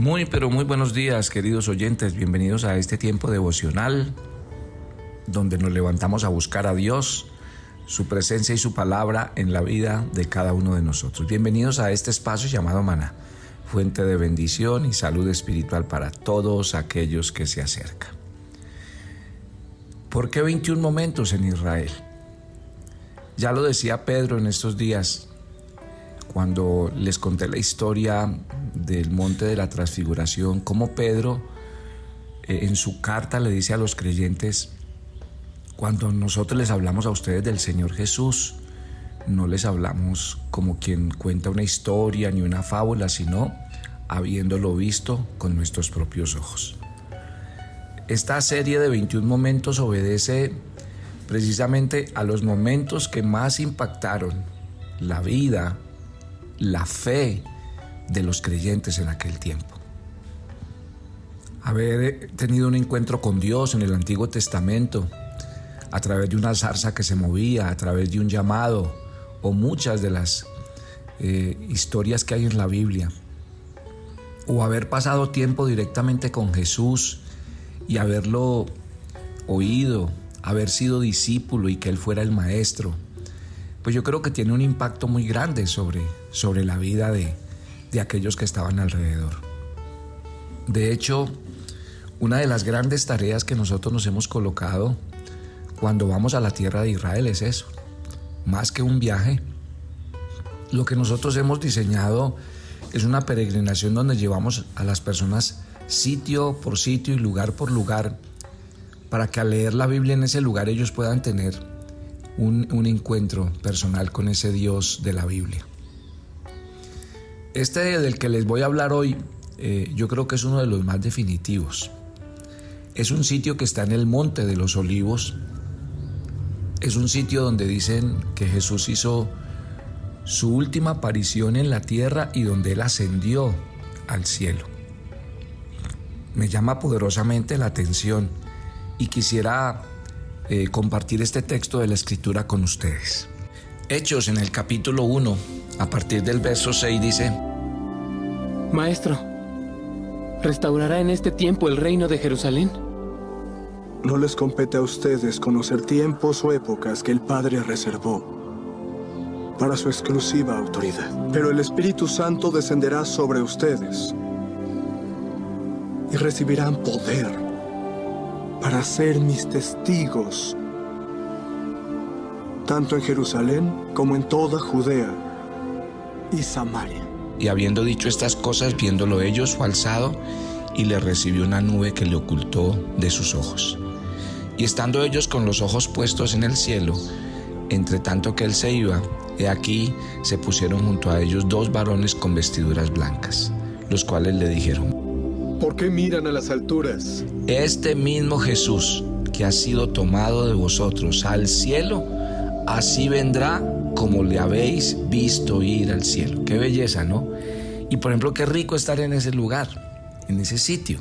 Pero muy buenos días, queridos oyentes. Bienvenidos a este tiempo devocional donde nos levantamos a buscar a Dios, su presencia y su palabra en la vida de cada uno de nosotros. Bienvenidos a este espacio llamado Maná, fuente de bendición y salud espiritual para todos aquellos que se acercan. ¿Por qué 21 momentos en Israel? Ya lo decía Pedro en estos días, cuando les conté la historia del Monte de la Transfiguración, cómo Pedro en su carta le dice a los creyentes: cuando nosotros les hablamos a ustedes del Señor Jesús, no les hablamos como quien cuenta una historia ni una fábula, sino habiéndolo visto con nuestros propios ojos. Esta serie de 21 momentos obedece precisamente a los momentos que más impactaron la vida, la fe de los creyentes en aquel tiempo. Haber tenido un encuentro con Dios en el Antiguo Testamento, a través de una zarza que se movía, a través de un llamado, o muchas de las historias que hay en la Biblia, o haber pasado tiempo directamente con Jesús y haberlo oído, haber sido discípulo y que Él fuera el maestro, pues yo creo que tiene un impacto muy grande sobre la vida de aquellos que estaban alrededor. De hecho, una de las grandes tareas que nosotros nos hemos colocado cuando vamos a la tierra de Israel es eso, más que un viaje. Lo que nosotros hemos diseñado es una peregrinación donde llevamos a las personas sitio por sitio y lugar por lugar, para que al leer la Biblia en ese lugar ellos puedan tener un encuentro personal con ese Dios de la Biblia. Este del que les voy a hablar hoy, yo creo que es uno de los más definitivos. Es un sitio que está en el Monte de los Olivos. Es un sitio donde dicen que Jesús hizo su última aparición en la tierra y donde Él ascendió al cielo. Me llama poderosamente la atención y quisiera compartir este texto de la Escritura con ustedes. Hechos, en el capítulo 1, a partir del verso 6, dice: Maestro, ¿restaurará en este tiempo el reino de Jerusalén? No les compete a ustedes conocer tiempos o épocas que el Padre reservó para su exclusiva autoridad. Pero el Espíritu Santo descenderá sobre ustedes y recibirán poder para ser mis testigos, tanto en Jerusalén como en toda Judea y Samaria. Y habiendo dicho estas cosas, viéndolo ellos, fue alzado y le recibió una nube que le ocultó de sus ojos. Y estando ellos con los ojos puestos en el cielo, entre tanto que él se iba, he aquí se pusieron junto a ellos 2 varones con vestiduras blancas, los cuales le dijeron: ¿Por qué miran a las alturas? Este mismo Jesús que ha sido tomado de vosotros al cielo, así vendrá como le habéis visto ir al cielo. Qué belleza, ¿no? Y por ejemplo, qué rico estar en ese lugar, en ese sitio.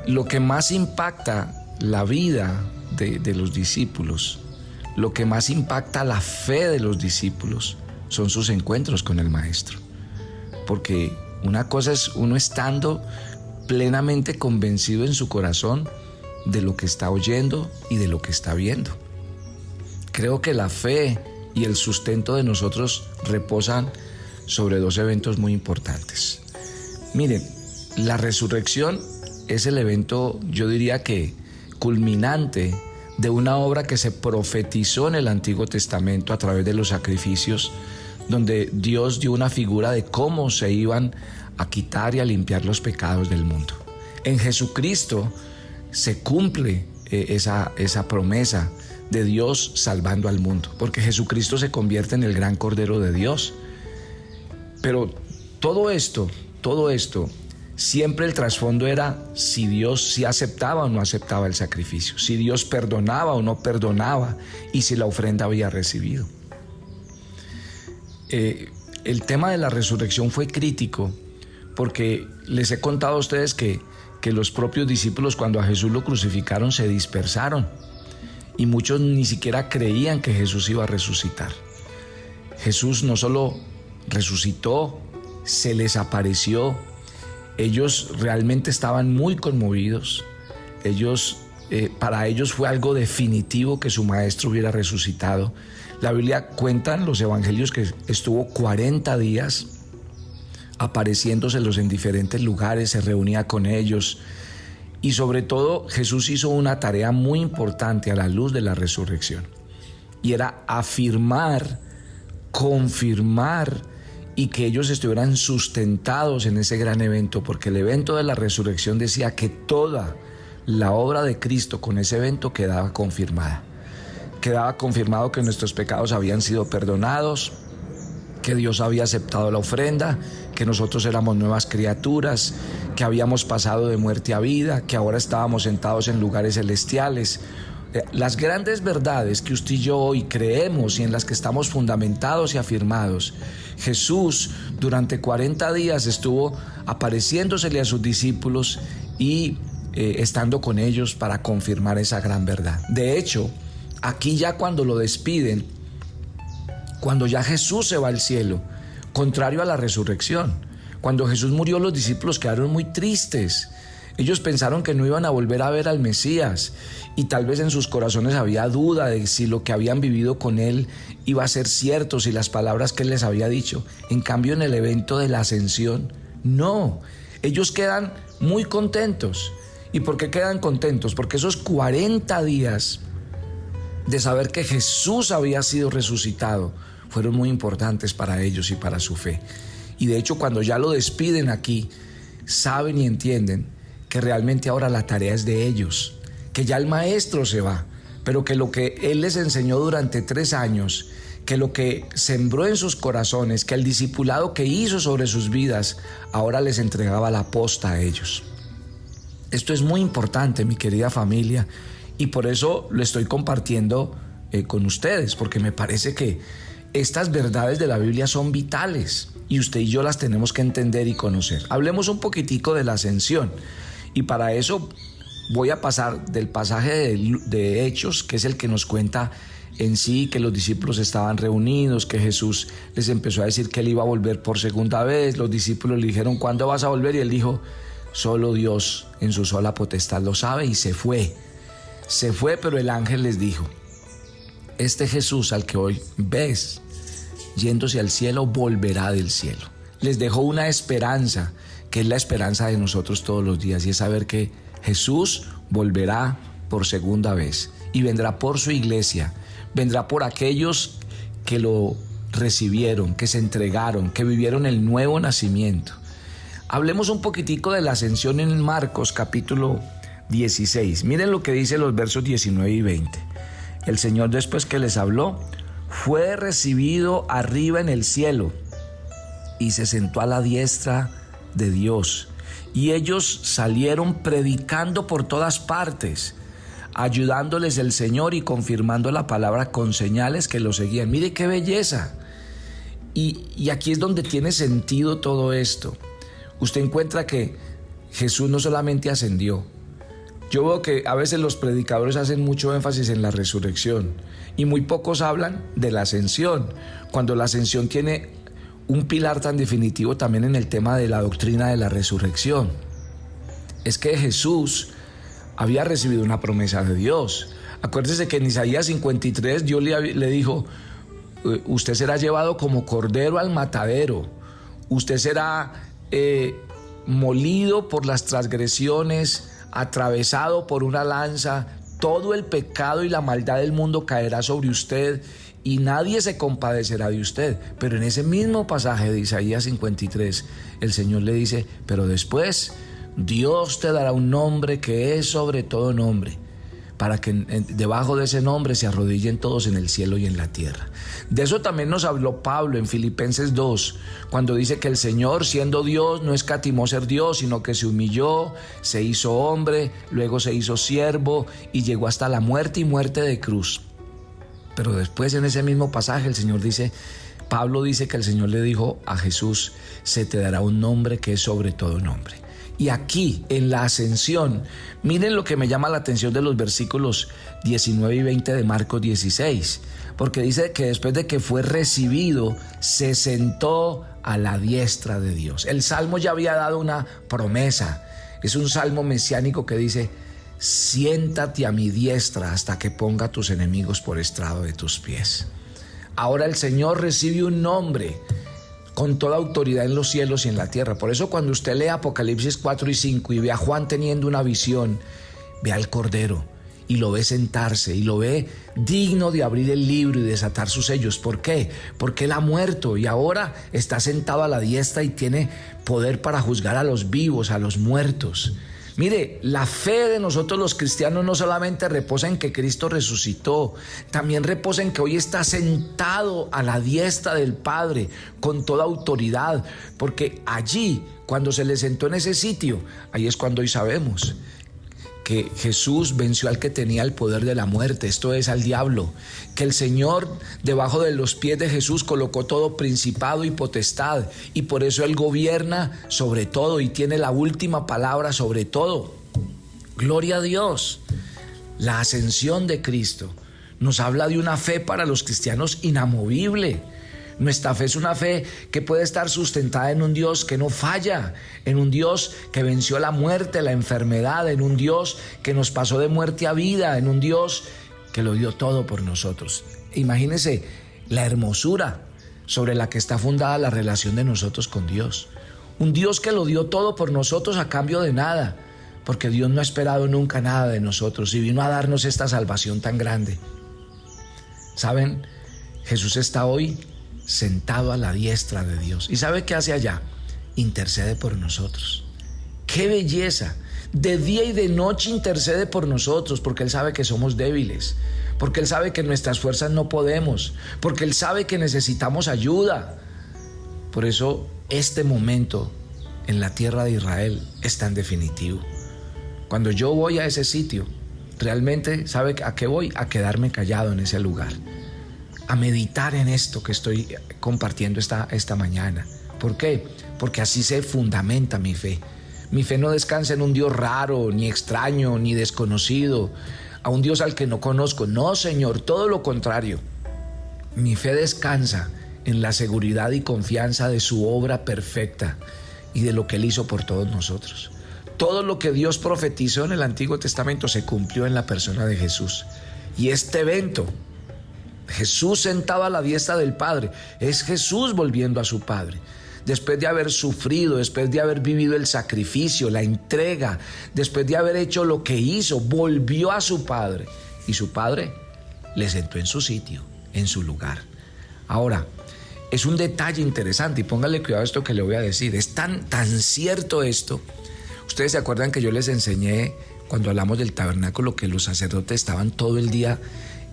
Lo que más impacta la vida de los discípulos, lo que más impacta la fe de los discípulos, son sus encuentros con el Maestro. Porque una cosa es uno estando plenamente convencido en su corazón de lo que está oyendo y de lo que está viendo. Creo que la fe y el sustento de nosotros reposan sobre 2 eventos muy importantes. Miren, la resurrección es el evento, yo diría que culminante de una obra que se profetizó en el Antiguo Testamento a través de los sacrificios, donde Dios dio una figura de cómo se iban a quitar y a limpiar los pecados del mundo. En Jesucristo se cumple esa promesa de Dios salvando al mundo, porque Jesucristo se convierte en el gran Cordero de Dios. Pero todo esto, siempre el trasfondo era si Dios sí aceptaba o no aceptaba el sacrificio, si Dios perdonaba o no perdonaba y si la ofrenda había recibido. El tema de la resurrección fue crítico porque les he contado a ustedes que los propios discípulos, cuando a Jesús lo crucificaron, se dispersaron y muchos ni siquiera creían que Jesús iba a resucitar. Jesús no solo resucitó, se les apareció. Ellos realmente estaban muy conmovidos. Para ellos fue algo definitivo que su maestro hubiera resucitado. La Biblia cuenta en los evangelios que estuvo 40 días apareciéndoselos en diferentes lugares, se reunía con ellos. Y sobre todo Jesús hizo una tarea muy importante a la luz de la resurrección. Y era afirmar, confirmar y que ellos estuvieran sustentados en ese gran evento, porque el evento de la resurrección decía que toda la obra de Cristo con ese evento quedaba confirmada. Quedaba confirmado que nuestros pecados habían sido perdonados, que Dios había aceptado la ofrenda, que nosotros éramos nuevas criaturas, que habíamos pasado de muerte a vida, que ahora estábamos sentados en lugares celestiales. Las grandes verdades que usted y yo hoy creemos y en las que estamos fundamentados y afirmados, Jesús durante 40 días estuvo apareciéndosele a sus discípulos y estando con ellos para confirmar esa gran verdad. De hecho, aquí ya cuando lo despiden, cuando ya Jesús se va al cielo, contrario a la resurrección, cuando Jesús murió, los discípulos quedaron muy tristes. Ellos pensaron que no iban a volver a ver al Mesías y tal vez en sus corazones había duda de si lo que habían vivido con él iba a ser cierto, si las palabras que él les había dicho. En cambio, en el evento de la ascensión, no. Ellos quedan muy contentos. ¿Y por qué quedan contentos? Porque esos 40 días de saber que Jesús había sido resucitado fueron muy importantes para ellos y para su fe. Y de hecho, cuando ya lo despiden aquí, saben y entienden que realmente ahora la tarea es de ellos, que ya el maestro se va, pero que lo que él les enseñó durante 3 años, que lo que sembró en sus corazones, que el discipulado que hizo sobre sus vidas, ahora les entregaba la posta a ellos. Esto es muy importante, mi querida familia, y por eso lo estoy compartiendo con ustedes, porque me parece que estas verdades de la Biblia son vitales y usted y yo las tenemos que entender y conocer. Hablemos un poquitico de la ascensión, y para eso voy a pasar del pasaje de Hechos, que es el que nos cuenta en sí que los discípulos estaban reunidos, que Jesús les empezó a decir que él iba a volver por segunda vez. Los discípulos le dijeron: ¿cuándo vas a volver? Y él dijo: solo Dios en su sola potestad lo sabe, y se fue. Se fue, pero el ángel les dijo: este Jesús al que hoy ves yéndose al cielo, volverá del cielo. Les dejó una esperanza, que es la esperanza de nosotros todos los días, y es saber que Jesús volverá por segunda vez y vendrá por su iglesia, vendrá por aquellos que lo recibieron, que se entregaron, que vivieron el nuevo nacimiento. Hablemos un poquitico de la ascensión en Marcos capítulo 16. Miren lo que dice los versos 19 y 20. El Señor, después que les habló, fue recibido arriba en el cielo y se sentó a la diestra de Dios. Y ellos salieron predicando por todas partes, ayudándoles el Señor y confirmando la palabra con señales que lo seguían. Mire qué belleza. Y aquí es donde tiene sentido todo esto. Usted encuentra que Jesús no solamente ascendió. Yo veo que a veces los predicadores hacen mucho énfasis en la resurrección y muy pocos hablan de la ascensión, cuando la ascensión tiene un pilar tan definitivo también en el tema de la doctrina de la resurrección. Es que Jesús había recibido una promesa de Dios. Acuérdese que en Isaías 53 Dios le dijo: usted será llevado como cordero al matadero, usted será molido por las transgresiones, atravesado por una lanza, todo el pecado y la maldad del mundo caerá sobre usted y nadie se compadecerá de usted. Pero en ese mismo pasaje de Isaías 53, el Señor le dice: pero después Dios te dará un nombre que es sobre todo nombre, para que debajo de ese nombre se arrodillen todos en el cielo y en la tierra. De eso también nos habló Pablo en Filipenses 2, cuando dice que el Señor, siendo Dios, no escatimó ser Dios, sino que se humilló, se hizo hombre, luego se hizo siervo y llegó hasta la muerte y muerte de cruz. Pero después, en ese mismo pasaje, Pablo dice que el Señor le dijo a Jesús: se te dará un nombre que es sobre todo nombre. Y aquí, en la ascensión, miren lo que me llama la atención de los versículos 19 y 20 de Marcos 16, porque dice que después de que fue recibido, se sentó a la diestra de Dios. El Salmo ya había dado una promesa. Es un salmo mesiánico que dice: siéntate a mi diestra hasta que ponga a tus enemigos por estrado de tus pies. Ahora el Señor recibe un nombre con toda autoridad en los cielos y en la tierra. Por eso cuando usted lee Apocalipsis 4 y 5 y ve a Juan teniendo una visión, ve al Cordero y lo ve sentarse y lo ve digno de abrir el libro y desatar sus sellos. ¿Por qué? Porque Él ha muerto y ahora está sentado a la diestra y tiene poder para juzgar a los vivos, a los muertos. Mire, la fe de nosotros los cristianos no solamente reposa en que Cristo resucitó, también reposa en que hoy está sentado a la diestra del Padre con toda autoridad, porque allí, cuando se le sentó en ese sitio, ahí es cuando hoy sabemos que Jesús venció al que tenía el poder de la muerte, esto es, al diablo, que el Señor debajo de los pies de Jesús colocó todo principado y potestad, y por eso Él gobierna sobre todo y tiene la última palabra sobre todo. Gloria a Dios. La ascensión de Cristo nos habla de una fe para los cristianos inamovible. Nuestra fe es una fe que puede estar sustentada en un Dios que no falla, en un Dios que venció la muerte, la enfermedad, en un Dios que nos pasó de muerte a vida, en un Dios que lo dio todo por nosotros. Imagínense la hermosura sobre la que está fundada la relación de nosotros con Dios. Un Dios que lo dio todo por nosotros a cambio de nada, porque Dios no ha esperado nunca nada de nosotros y vino a darnos esta salvación tan grande. ¿Saben? Jesús está hoy sentado a la diestra de Dios. ¿Y sabe qué hace allá? Intercede por nosotros. ¡Qué belleza! De día y de noche intercede por nosotros, porque Él sabe que somos débiles, porque Él sabe que nuestras fuerzas no podemos, porque Él sabe que necesitamos ayuda. Por eso este momento en la tierra de Israel es tan definitivo. Cuando yo voy a ese sitio, realmente, ¿sabe a qué voy? A quedarme callado en ese lugar, a meditar en esto que estoy compartiendo esta mañana. ¿Por qué? Porque así se fundamenta mi fe. Mi fe no descansa en un Dios raro, ni extraño, ni desconocido, a un Dios al que no conozco. No, Señor, todo lo contrario. Mi fe descansa en la seguridad y confianza de su obra perfecta y de lo que Él hizo por todos nosotros. Todo lo que Dios profetizó en el Antiguo Testamento se cumplió en la persona de Jesús. Y este evento, Jesús sentado a la diestra del Padre, es Jesús volviendo a su Padre. Después de haber sufrido, después de haber vivido el sacrificio, la entrega, después de haber hecho lo que hizo, volvió a su Padre. Y su Padre le sentó en su sitio, en su lugar. Ahora, es un detalle interesante y póngale cuidado a esto que le voy a decir. Es tan cierto esto. Ustedes se acuerdan que yo les enseñé cuando hablamos del tabernáculo que los sacerdotes estaban todo el día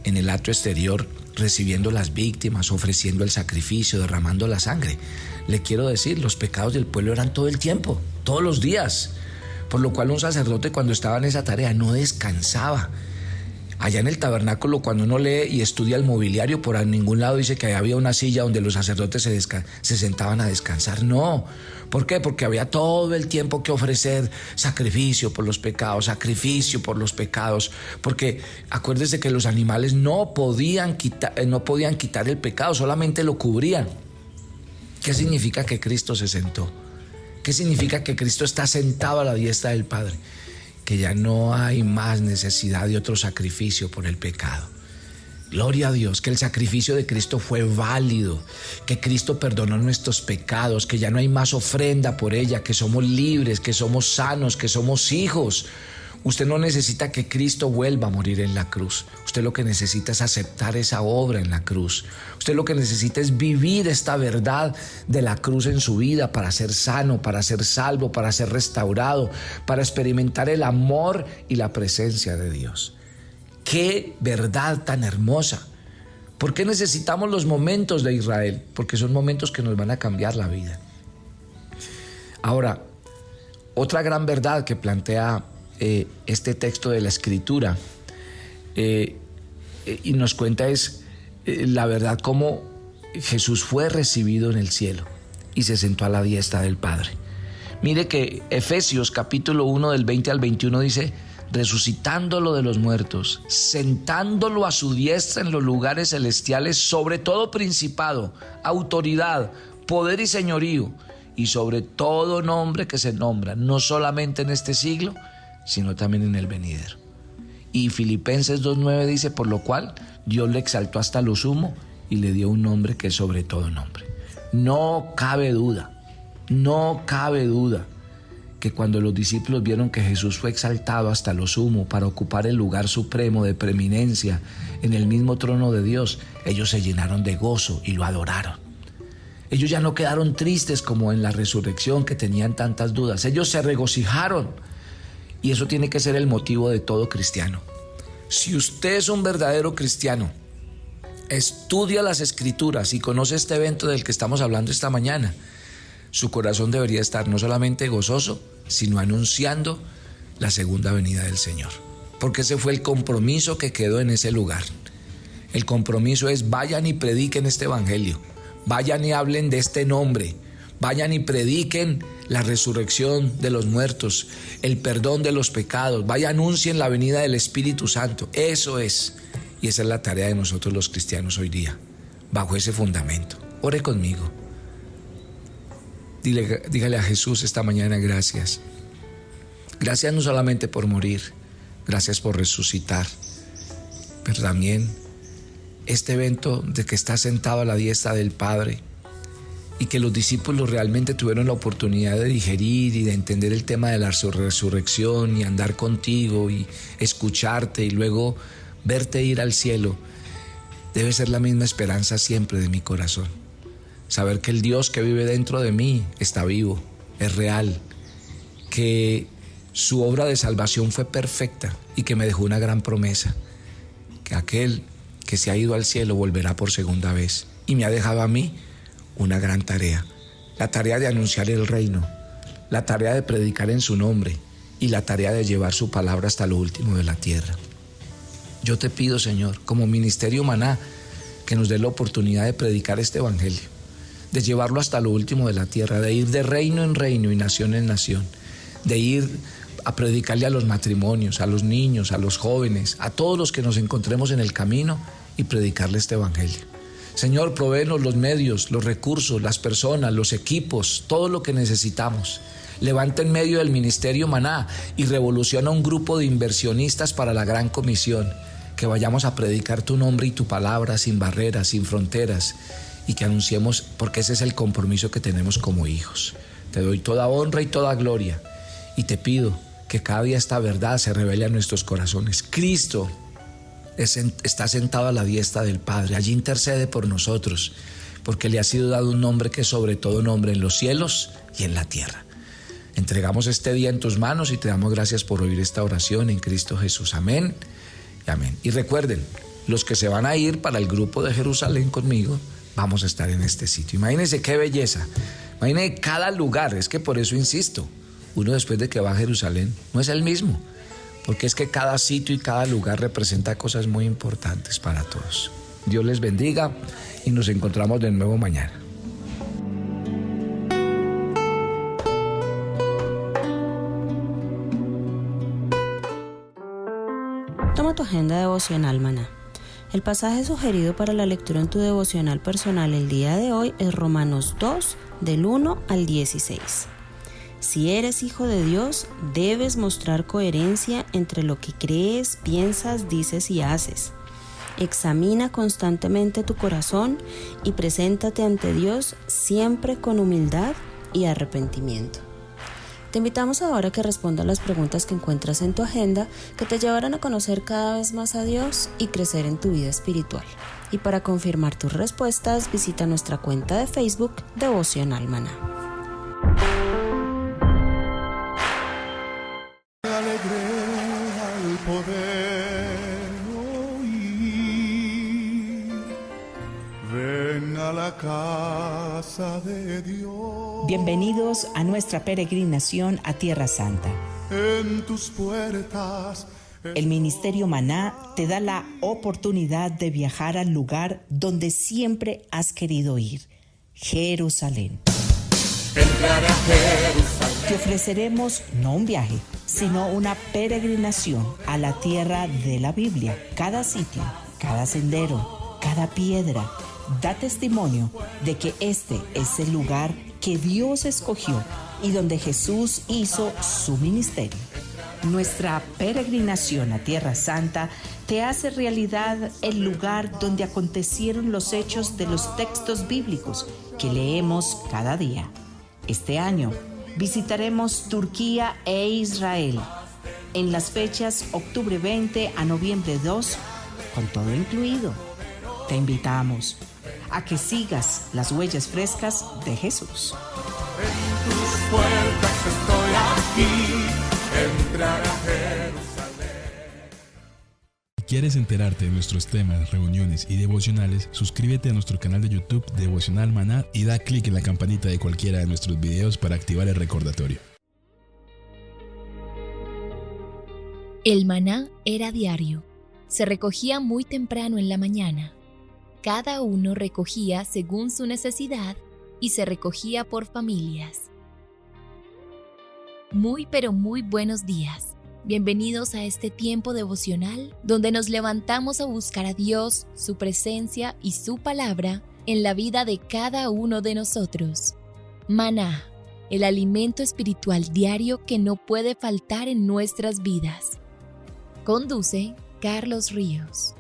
en el atrio exterior recibiendo las víctimas, ofreciendo el sacrificio, derramando la sangre. Le quiero decir, los pecados del pueblo eran todo el tiempo, todos los días, por lo cual un sacerdote cuando estaba en esa tarea no descansaba. Allá en el tabernáculo, cuando uno lee y estudia el mobiliario, por ningún lado dice que había una silla donde los sacerdotes se sentaban a descansar. No. ¿Por qué? Porque había todo el tiempo que ofrecer sacrificio por los pecados, porque acuérdese que los animales no podían quitar el pecado, solamente lo cubrían. ¿Qué significa que Cristo se sentó? ¿Qué significa que Cristo está sentado a la diestra del Padre? Que ya no hay más necesidad de otro sacrificio por el pecado. Gloria a Dios, que el sacrificio de Cristo fue válido, que Cristo perdonó nuestros pecados, que ya no hay más ofrenda por ella, que somos libres, que somos sanos, que somos hijos. Usted no necesita que Cristo vuelva a morir en la cruz. Usted lo que necesita es aceptar esa obra en la cruz. Usted lo que necesita es vivir esta verdad de la cruz en su vida para ser sano, para ser salvo, para ser restaurado, para experimentar el amor y la presencia de Dios. ¡Qué verdad tan hermosa! ¿Por qué necesitamos los momentos de Israel? Porque son momentos que nos van a cambiar la vida. Ahora, otra gran verdad que plantea este texto de la Escritura y nos cuenta es la verdad cómo Jesús fue recibido en el cielo y se sentó a la diestra del Padre. Mire que Efesios capítulo 1 del 20 al 21 dice: resucitándolo de los muertos, sentándolo a su diestra en los lugares celestiales, sobre todo principado, autoridad, poder y señorío, y sobre todo nombre que se nombra, no solamente en este siglo, sino también en el venidero. Y Filipenses 2:9 dice, por lo cual Dios le exaltó hasta lo sumo y le dio un nombre que es sobre todo nombre. No cabe duda que cuando los discípulos vieron que Jesús fue exaltado hasta lo sumo para ocupar el lugar supremo de preeminencia en el mismo trono de Dios, ellos se llenaron de gozo y lo adoraron. Ellos ya no quedaron tristes como en la resurrección, que tenían tantas dudas. Ellos se regocijaron. Y eso tiene que ser el motivo de todo cristiano. Si usted es un verdadero cristiano, estudia las Escrituras y conoce este evento del que estamos hablando esta mañana, su corazón debería estar no solamente gozoso, sino anunciando la segunda venida del Señor. Porque ese fue el compromiso que quedó en ese lugar. El compromiso es: vayan y prediquen este evangelio, vayan y hablen de este nombre, vayan y prediquen la resurrección de los muertos, el perdón de los pecados, vayan, anuncien la venida del Espíritu Santo. Eso es, y esa es la tarea de nosotros los cristianos hoy día, bajo ese fundamento. Ore conmigo. Dígale a Jesús esta mañana: gracias. Gracias no solamente por morir, gracias por resucitar, pero también este evento de que está sentado a la diestra del Padre, y que los discípulos realmente tuvieron la oportunidad de digerir y de entender el tema de la resurrección y andar contigo y escucharte y luego verte ir al cielo. Debe ser la misma esperanza siempre de mi corazón. Saber que el Dios que vive dentro de mí está vivo, es real, que su obra de salvación fue perfecta y que me dejó una gran promesa, que aquel que se ha ido al cielo volverá por segunda vez, y me ha dejado a mí una gran tarea, la tarea de anunciar el reino, la tarea de predicar en su nombre y la tarea de llevar su palabra hasta lo último de la tierra. Yo te pido, Señor, como Ministerio Maná, que nos dé la oportunidad de predicar este evangelio, de llevarlo hasta lo último de la tierra, de ir de reino en reino y nación en nación, de ir a predicarle a los matrimonios, a los niños, a los jóvenes, a todos los que nos encontremos en el camino, y predicarle este evangelio. Señor, provéenos los medios, los recursos, las personas, los equipos, todo lo que necesitamos. Levanta en medio del Ministerio Maná y revoluciona un grupo de inversionistas para la gran comisión, que vayamos a predicar tu nombre y tu palabra sin barreras, sin fronteras, y que anunciemos, porque ese es el compromiso que tenemos como hijos. Te doy toda honra y toda gloria, y te pido que cada día esta verdad se revele a nuestros corazones. Cristo está sentado a la diestra del Padre, allí intercede por nosotros, porque le ha sido dado un nombre que es sobre todo nombre en los cielos y en la tierra. Entregamos este día en tus manos y te damos gracias por oír esta oración en Cristo Jesús. Amén y amén. Y recuerden, los que se van a ir para el grupo de Jerusalén conmigo, vamos a estar en este sitio. Imagínense qué belleza, imagínense cada lugar. Es que por eso insisto, uno después de que va a Jerusalén no es el mismo, porque es que cada sitio y cada lugar representa cosas muy importantes para todos. Dios les bendiga y nos encontramos de nuevo mañana. Toma tu agenda devocional Maná. El pasaje sugerido para la lectura en tu devocional personal el día de hoy es Romanos 2, del 1 al 16. Si eres hijo de Dios, debes mostrar coherencia entre lo que crees, piensas, dices y haces. Examina constantemente tu corazón y preséntate ante Dios siempre con humildad y arrepentimiento. Te invitamos ahora a que respondas las preguntas que encuentras en tu agenda, que te llevarán a conocer cada vez más a Dios y crecer en tu vida espiritual. Y para confirmar tus respuestas, visita nuestra cuenta de Facebook Devocional Maná. Ven a la casa de Dios. Bienvenidos a nuestra peregrinación a Tierra Santa. En tus puertas. El Ministerio Maná te da la oportunidad de viajar al lugar donde siempre has querido ir, Jerusalén. Entrar a Jerusalén. Te ofreceremos no un viaje, sino una peregrinación a la tierra de la Biblia. Cada sitio, cada sendero, cada piedra, da testimonio de que este es el lugar que Dios escogió y donde Jesús hizo su ministerio. Nuestra peregrinación a Tierra Santa te hace realidad el lugar donde acontecieron los hechos de los textos bíblicos que leemos cada día. Este año visitaremos Turquía e Israel en las fechas octubre 20 a noviembre 2, con todo incluido. Te invitamos a que sigas las huellas frescas de Jesús. En tus puertas estoy aquí, entrar a Jerusalén. Si quieres enterarte de nuestros temas, reuniones y devocionales, suscríbete a nuestro canal de YouTube Devocional Maná y da clic en la campanita de cualquiera de nuestros videos para activar el recordatorio. El maná era diario. Se recogía muy temprano en la mañana. Cada uno recogía según su necesidad y se recogía por familias. Muy pero muy buenos días. Bienvenidos a este tiempo devocional donde nos levantamos a buscar a Dios, su presencia y su palabra en la vida de cada uno de nosotros. Maná, el alimento espiritual diario que no puede faltar en nuestras vidas. Conduce Carlos Ríos.